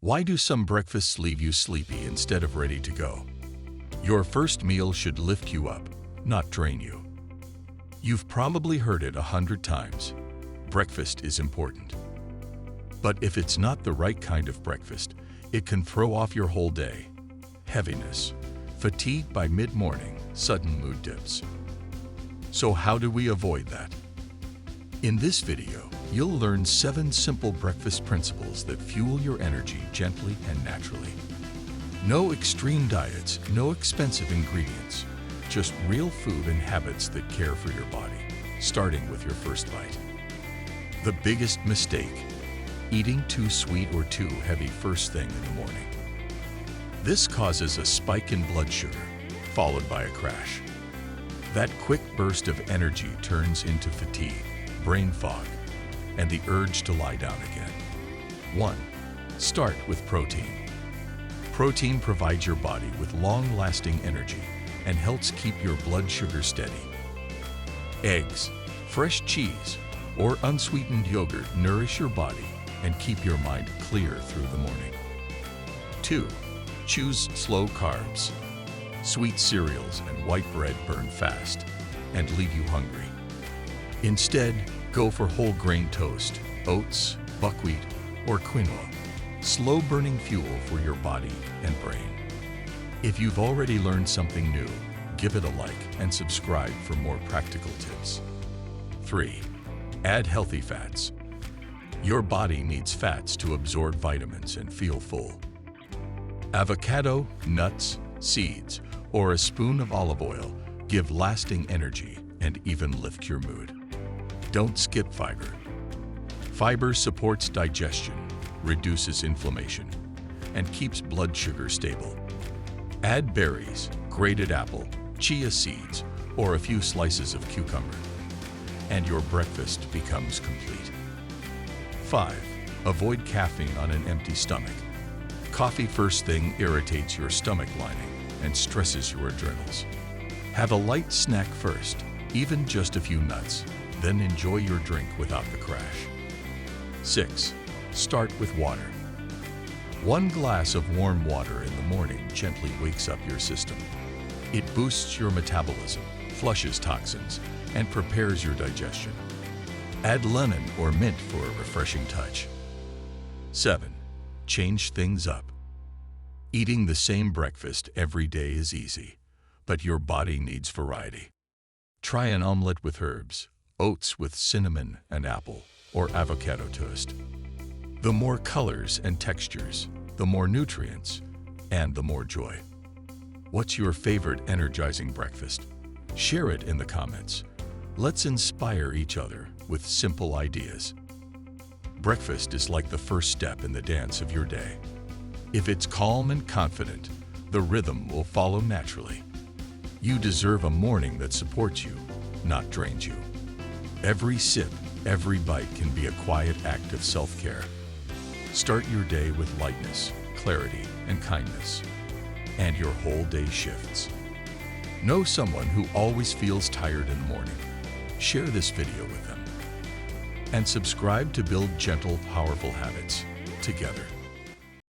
Why do some breakfasts leave you sleepy instead of ready to go? Your first meal should lift you up, not drain you. You've probably heard it 100 times. Breakfast is important. But if it's not the right kind of breakfast, it can throw off your whole day. Heaviness, fatigue by mid-morning, sudden mood dips. So how do we avoid that? In this video, you'll learn 7 simple breakfast principles that fuel your energy gently and naturally. No extreme diets, no expensive ingredients, just real food and habits that care for your body, starting with your first bite. The biggest mistake: eating too sweet or too heavy first thing in the morning. This causes a spike in blood sugar, followed by a crash. That quick burst of energy turns into fatigue, brain fog, and the urge to lie down again. 1. Start with protein. Protein provides your body with long-lasting energy and helps keep your blood sugar steady. Eggs, fresh cheese, or unsweetened yogurt nourish your body and keep your mind clear through the morning. 2. Choose slow carbs. Sweet cereals and white bread burn fast and leave you hungry. Instead, go for whole grain toast, oats, buckwheat, or quinoa. Slow-burning fuel for your body and brain. If you've already learned something new, give it a like and subscribe for more practical tips. 3. Add healthy fats. Your body needs fats to absorb vitamins and feel full. Avocado, nuts, seeds, or a spoon of olive oil give lasting energy and even lift your mood. Don't skip fiber. Fiber supports digestion, reduces inflammation, and keeps blood sugar stable. Add berries, grated apple, chia seeds, or a few slices of cucumber, and your breakfast becomes complete. 5. Avoid caffeine on an empty stomach. Coffee first thing irritates your stomach lining and stresses your adrenals. Have a light snack first, even just a few nuts, then enjoy your drink without the crash. 6. Start with water. 1 glass of warm water in the morning gently wakes up your system. It boosts your metabolism, flushes toxins, and prepares your digestion. Add lemon or mint for a refreshing touch. 7. Change things up. Eating the same breakfast every day is easy, but your body needs variety. Try an omelet with herbs, oats with cinnamon and apple, or avocado toast. The more colors and textures, the more nutrients, and the more joy. What's your favorite energizing breakfast? Share it in the comments. Let's inspire each other with simple ideas. Breakfast is like the first step in the dance of your day. If it's calm and confident, the rhythm will follow naturally. You deserve a morning that supports you, not drains you. Every sip, every bite can be a quiet act of self-care. Start your day with lightness, clarity, and kindness, and your whole day shifts. Know someone who always feels tired in the morning. Share this video with them. And subscribe to build gentle, powerful habits together.